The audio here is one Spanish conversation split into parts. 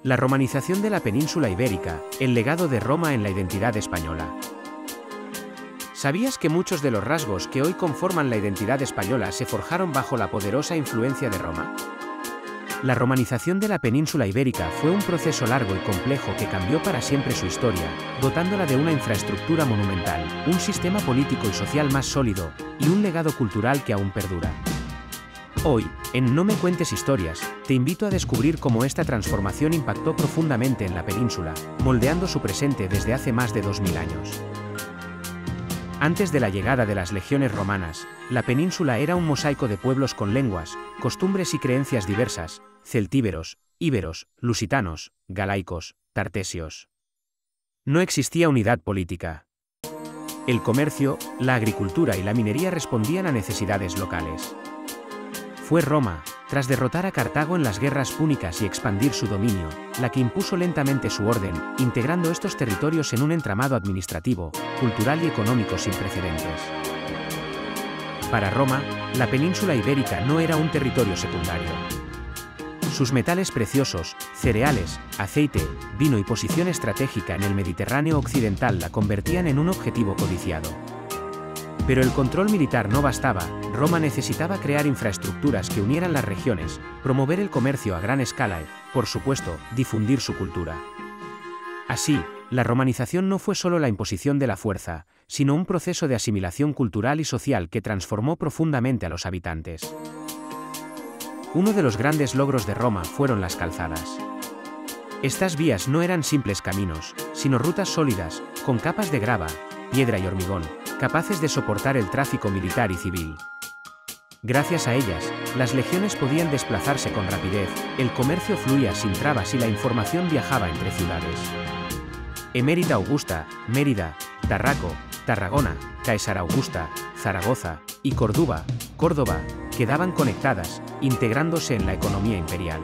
La romanización de la península ibérica, el legado de Roma en la identidad española. ¿Sabías que muchos de los rasgos que hoy conforman la identidad española se forjaron bajo la poderosa influencia de Roma? La romanización de la península ibérica fue un proceso largo y complejo que cambió para siempre su historia, dotándola de una infraestructura monumental, un sistema político y social más sólido, y un legado cultural que aún perdura. Hoy, en No me cuentes historias, te invito a descubrir cómo esta transformación impactó profundamente en la península, moldeando su presente desde hace más de 2000 años. Antes de la llegada de las legiones romanas, la península era un mosaico de pueblos con lenguas, costumbres y creencias diversas: celtíberos, íberos, lusitanos, galaicos, tartesios. No existía unidad política. El comercio, la agricultura y la minería respondían a necesidades locales. Fue Roma, tras derrotar a Cartago en las guerras púnicas y expandir su dominio, la que impuso lentamente su orden, integrando estos territorios en un entramado administrativo, cultural y económico sin precedentes. Para Roma, la península ibérica no era un territorio secundario. Sus metales preciosos, cereales, aceite, vino y posición estratégica en el Mediterráneo occidental la convertían en un objetivo codiciado. Pero el control militar no bastaba. Roma necesitaba crear infraestructuras que unieran las regiones, promover el comercio a gran escala y, por supuesto, difundir su cultura. Así, la romanización no fue solo la imposición de la fuerza, sino un proceso de asimilación cultural y social que transformó profundamente a los habitantes. Uno de los grandes logros de Roma fueron las calzadas. Estas vías no eran simples caminos, sino rutas sólidas, con capas de grava, piedra y hormigón, capaces de soportar el tráfico militar y civil. Gracias a ellas, las legiones podían desplazarse con rapidez, el comercio fluía sin trabas y la información viajaba entre ciudades. Emérita Augusta, Mérida, Tarraco, Tarragona, Caesar Augusta, Zaragoza y Córdoba quedaban conectadas, integrándose en la economía imperial.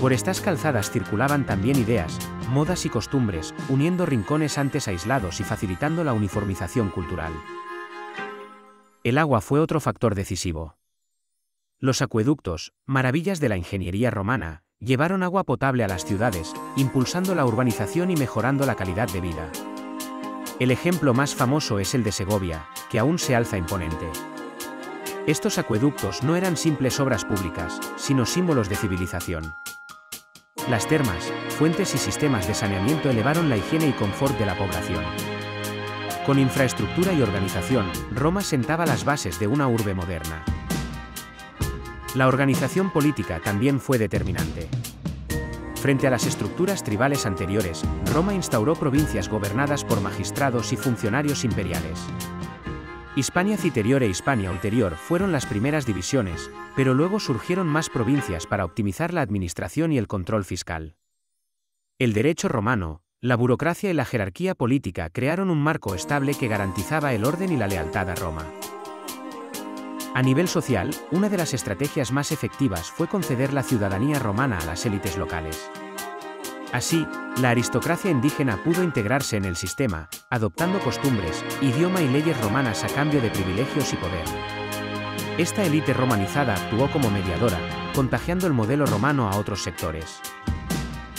Por estas calzadas circulaban también ideas, modas y costumbres, uniendo rincones antes aislados y facilitando la uniformización cultural. El agua fue otro factor decisivo. Los acueductos, maravillas de la ingeniería romana, llevaron agua potable a las ciudades, impulsando la urbanización y mejorando la calidad de vida. El ejemplo más famoso es el de Segovia, que aún se alza imponente. Estos acueductos no eran simples obras públicas, sino símbolos de civilización. Las termas, fuentes y sistemas de saneamiento elevaron la higiene y confort de la población. Con infraestructura y organización, Roma sentaba las bases de una urbe moderna. La organización política también fue determinante. Frente a las estructuras tribales anteriores, Roma instauró provincias gobernadas por magistrados y funcionarios imperiales. Hispania Citerior e Hispania Ulterior fueron las primeras divisiones, pero luego surgieron más provincias para optimizar la administración y el control fiscal. El derecho romano, la burocracia y la jerarquía política crearon un marco estable que garantizaba el orden y la lealtad a Roma. A nivel social, una de las estrategias más efectivas fue conceder la ciudadanía romana a las élites locales. Así, la aristocracia indígena pudo integrarse en el sistema, adoptando costumbres, idioma y leyes romanas a cambio de privilegios y poder. Esta élite romanizada actuó como mediadora, contagiando el modelo romano a otros sectores.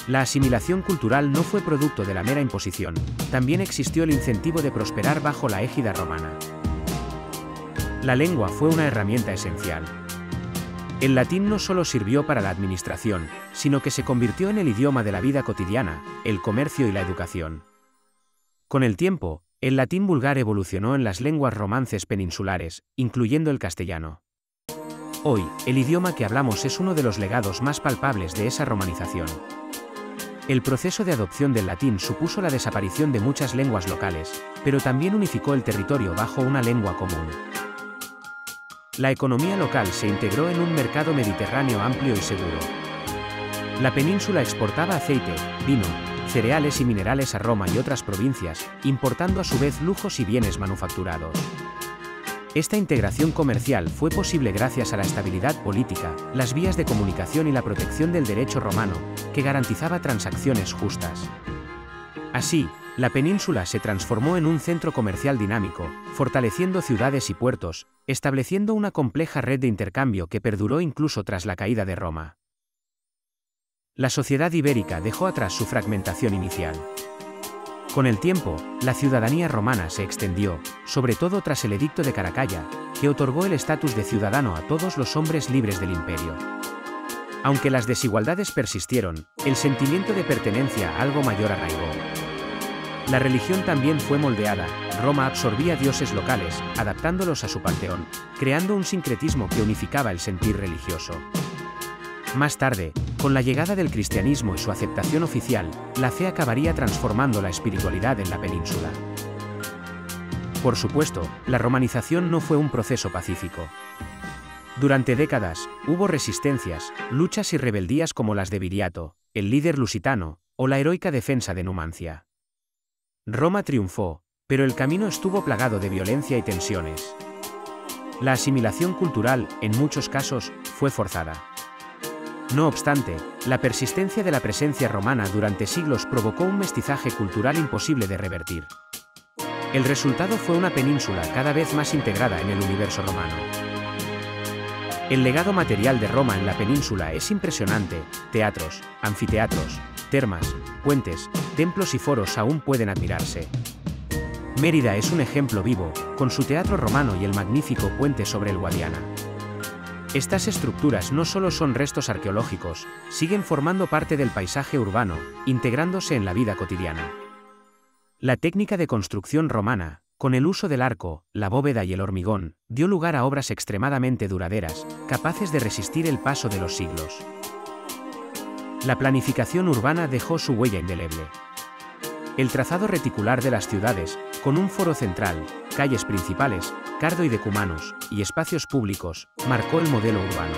La asimilación cultural no fue producto de la mera imposición, también existió el incentivo de prosperar bajo la égida romana. La lengua fue una herramienta esencial. El latín no solo sirvió para la administración, sino que se convirtió en el idioma de la vida cotidiana, el comercio y la educación. Con el tiempo, el latín vulgar evolucionó en las lenguas romances peninsulares, incluyendo el castellano. Hoy, el idioma que hablamos es uno de los legados más palpables de esa romanización. El proceso de adopción del latín supuso la desaparición de muchas lenguas locales, pero también unificó el territorio bajo una lengua común. La economía local se integró en un mercado mediterráneo amplio y seguro. La península exportaba aceite, vino, cereales y minerales a Roma y otras provincias, importando a su vez lujos y bienes manufacturados. Esta integración comercial fue posible gracias a la estabilidad política, las vías de comunicación y la protección del derecho romano, que garantizaba transacciones justas. Así, la península se transformó en un centro comercial dinámico, fortaleciendo ciudades y puertos, estableciendo una compleja red de intercambio que perduró incluso tras la caída de Roma. La sociedad ibérica dejó atrás su fragmentación inicial. Con el tiempo, la ciudadanía romana se extendió, sobre todo tras el Edicto de Caracalla, que otorgó el estatus de ciudadano a todos los hombres libres del imperio. Aunque las desigualdades persistieron, el sentimiento de pertenencia a algo mayor arraigó. La religión también fue moldeada. Roma absorbía dioses locales, adaptándolos a su panteón, creando un sincretismo que unificaba el sentir religioso. Más tarde, con la llegada del cristianismo y su aceptación oficial, la fe acabaría transformando la espiritualidad en la península. Por supuesto, la romanización no fue un proceso pacífico. Durante décadas, hubo resistencias, luchas y rebeldías como las de Viriato, el líder lusitano, o la heroica defensa de Numancia. Roma triunfó, pero el camino estuvo plagado de violencia y tensiones. La asimilación cultural, en muchos casos, fue forzada. No obstante, la persistencia de la presencia romana durante siglos provocó un mestizaje cultural imposible de revertir. El resultado fue una península cada vez más integrada en el universo romano. El legado material de Roma en la península es impresionante. Teatros, anfiteatros, termas, puentes, templos y foros aún pueden admirarse. Mérida es un ejemplo vivo, con su teatro romano y el magnífico puente sobre el Guadiana. Estas estructuras no solo son restos arqueológicos, siguen formando parte del paisaje urbano, integrándose en la vida cotidiana. La técnica de construcción romana, con el uso del arco, la bóveda y el hormigón, dio lugar a obras extremadamente duraderas, capaces de resistir el paso de los siglos. La planificación urbana dejó su huella indeleble. El trazado reticular de las ciudades, con un foro central, calles principales, cardo y decumanos, y espacios públicos, marcó el modelo urbano.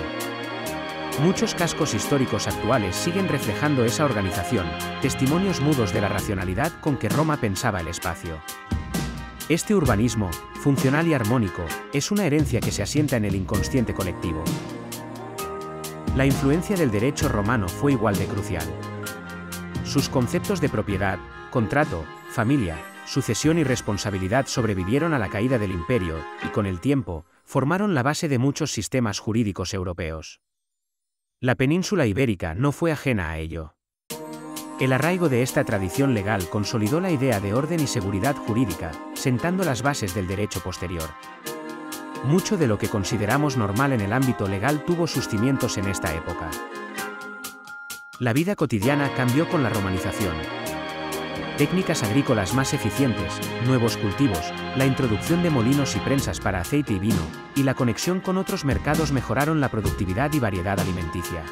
Muchos cascos históricos actuales siguen reflejando esa organización, testimonios mudos de la racionalidad con que Roma pensaba el espacio. Este urbanismo, funcional y armónico, es una herencia que se asienta en el inconsciente colectivo. La influencia del derecho romano fue igual de crucial. Sus conceptos de propiedad, contrato, familia, sucesión y responsabilidad sobrevivieron a la caída del imperio, y con el tiempo, formaron la base de muchos sistemas jurídicos europeos. La península ibérica no fue ajena a ello. El arraigo de esta tradición legal consolidó la idea de orden y seguridad jurídica, sentando las bases del derecho posterior. Mucho de lo que consideramos normal en el ámbito legal tuvo sus cimientos en esta época. La vida cotidiana cambió con la romanización. Técnicas agrícolas más eficientes, nuevos cultivos, la introducción de molinos y prensas para aceite y vino, y la conexión con otros mercados mejoraron la productividad y variedad alimenticia.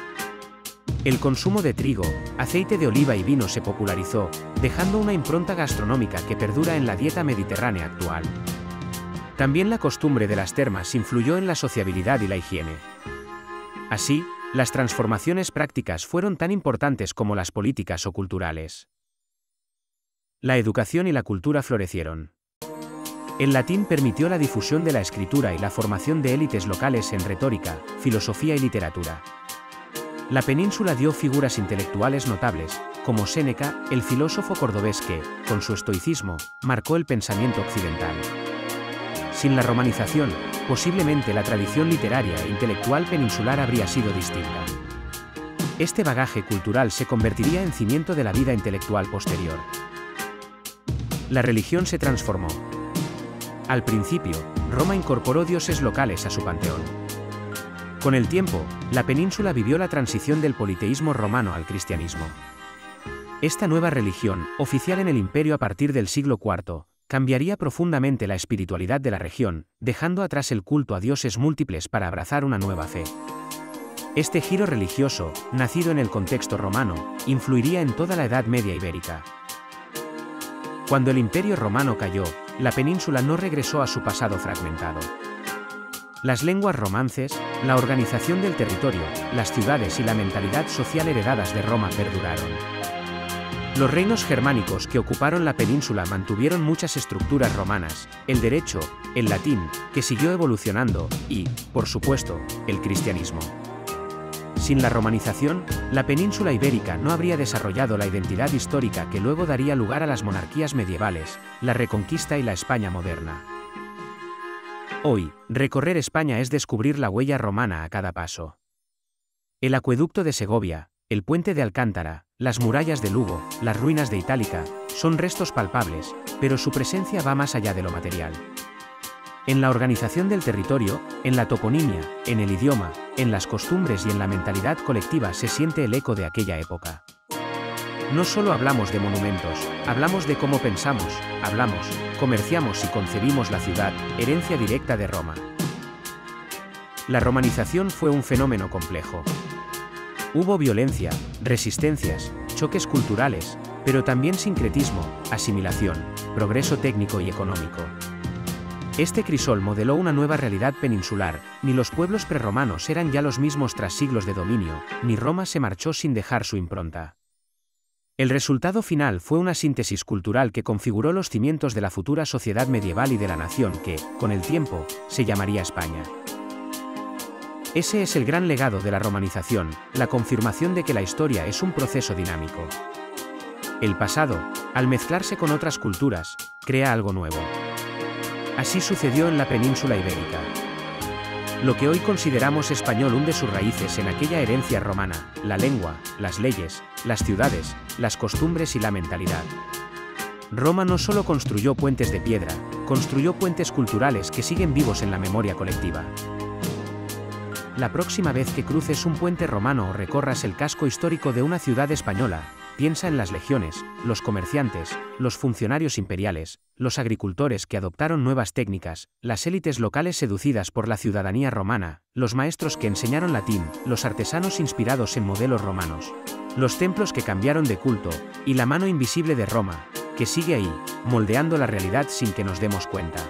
El consumo de trigo, aceite de oliva y vino se popularizó, dejando una impronta gastronómica que perdura en la dieta mediterránea actual. También la costumbre de las termas influyó en la sociabilidad y la higiene. Así, las transformaciones prácticas fueron tan importantes como las políticas o culturales. La educación y la cultura florecieron. El latín permitió la difusión de la escritura y la formación de élites locales en retórica, filosofía y literatura. La península dio figuras intelectuales notables, como Séneca, el filósofo cordobés que, con su estoicismo, marcó el pensamiento occidental. Sin la romanización, posiblemente la tradición literaria e intelectual peninsular habría sido distinta. Este bagaje cultural se convertiría en cimiento de la vida intelectual posterior. La religión se transformó. Al principio, Roma incorporó dioses locales a su panteón. Con el tiempo, la península vivió la transición del politeísmo romano al cristianismo. Esta nueva religión, oficial en el imperio a partir del siglo IV, cambiaría profundamente la espiritualidad de la región, dejando atrás el culto a dioses múltiples para abrazar una nueva fe. Este giro religioso, nacido en el contexto romano, influiría en toda la Edad Media ibérica. Cuando el Imperio Romano cayó, la península no regresó a su pasado fragmentado. Las lenguas romances, la organización del territorio, las ciudades y la mentalidad social heredadas de Roma perduraron. Los reinos germánicos que ocuparon la península mantuvieron muchas estructuras romanas, el derecho, el latín, que siguió evolucionando, y, por supuesto, el cristianismo. Sin la romanización, la península ibérica no habría desarrollado la identidad histórica que luego daría lugar a las monarquías medievales, la Reconquista y la España moderna. Hoy, recorrer España es descubrir la huella romana a cada paso. El acueducto de Segovia, El puente de Alcántara, las murallas de Lugo, las ruinas de Itálica, son restos palpables, pero su presencia va más allá de lo material. En la organización del territorio, en la toponimia, en el idioma, en las costumbres y en la mentalidad colectiva se siente el eco de aquella época. No solo hablamos de monumentos, hablamos de cómo pensamos, hablamos, comerciamos y concebimos la ciudad, herencia directa de Roma. La romanización fue un fenómeno complejo. Hubo violencia, resistencias, choques culturales, pero también sincretismo, asimilación, progreso técnico y económico. Este crisol modeló una nueva realidad peninsular, ni los pueblos prerromanos eran ya los mismos tras siglos de dominio, ni Roma se marchó sin dejar su impronta. El resultado final fue una síntesis cultural que configuró los cimientos de la futura sociedad medieval y de la nación que, con el tiempo, se llamaría España. Ese es el gran legado de la romanización, la confirmación de que la historia es un proceso dinámico. El pasado, al mezclarse con otras culturas, crea algo nuevo. Así sucedió en la península ibérica. Lo que hoy consideramos español hunde sus raíces en aquella herencia romana, la lengua, las leyes, las ciudades, las costumbres y la mentalidad. Roma no solo construyó puentes de piedra, construyó puentes culturales que siguen vivos en la memoria colectiva. La próxima vez que cruces un puente romano o recorras el casco histórico de una ciudad española, piensa en las legiones, los comerciantes, los funcionarios imperiales, los agricultores que adoptaron nuevas técnicas, las élites locales seducidas por la ciudadanía romana, los maestros que enseñaron latín, los artesanos inspirados en modelos romanos, los templos que cambiaron de culto, y la mano invisible de Roma, que sigue ahí, moldeando la realidad sin que nos demos cuenta.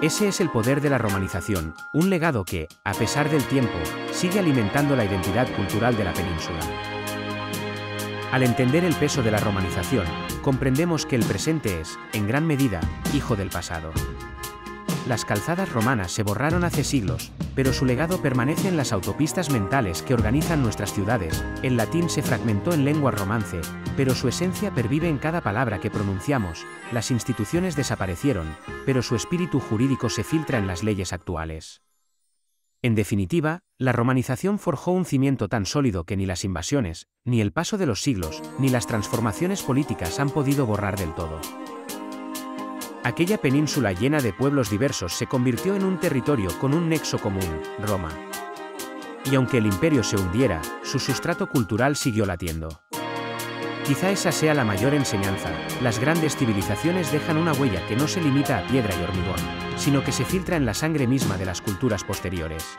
Ese es el poder de la romanización, un legado que, a pesar del tiempo, sigue alimentando la identidad cultural de la península. Al entender el peso de la romanización, comprendemos que el presente es, en gran medida, hijo del pasado. Las calzadas romanas se borraron hace siglos, pero su legado permanece en las autopistas mentales que organizan nuestras ciudades. El latín se fragmentó en lengua romance, pero su esencia pervive en cada palabra que pronunciamos. Las instituciones desaparecieron, pero su espíritu jurídico se filtra en las leyes actuales. En definitiva, la romanización forjó un cimiento tan sólido que ni las invasiones, ni el paso de los siglos, ni las transformaciones políticas han podido borrar del todo. Aquella península llena de pueblos diversos se convirtió en un territorio con un nexo común, Roma. Y aunque el imperio se hundiera, su sustrato cultural siguió latiendo. Quizá esa sea la mayor enseñanza: las grandes civilizaciones dejan una huella que no se limita a piedra y hormigón, sino que se filtra en la sangre misma de las culturas posteriores.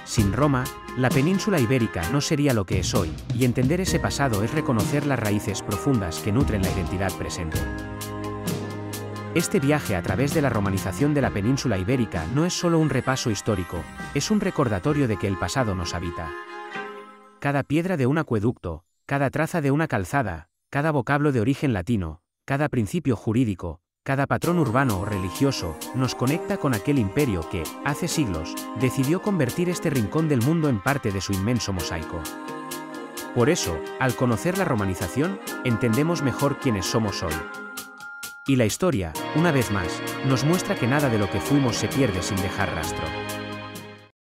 Sin Roma, la península ibérica no sería lo que es hoy, y entender ese pasado es reconocer las raíces profundas que nutren la identidad presente. Este viaje a través de la romanización de la península ibérica no es solo un repaso histórico, es un recordatorio de que el pasado nos habita. Cada piedra de un acueducto, cada traza de una calzada, cada vocablo de origen latino, cada principio jurídico, cada patrón urbano o religioso, nos conecta con aquel imperio que, hace siglos, decidió convertir este rincón del mundo en parte de su inmenso mosaico. Por eso, al conocer la romanización, entendemos mejor quiénes somos hoy. Y la historia, una vez más, nos muestra que nada de lo que fuimos se pierde sin dejar rastro.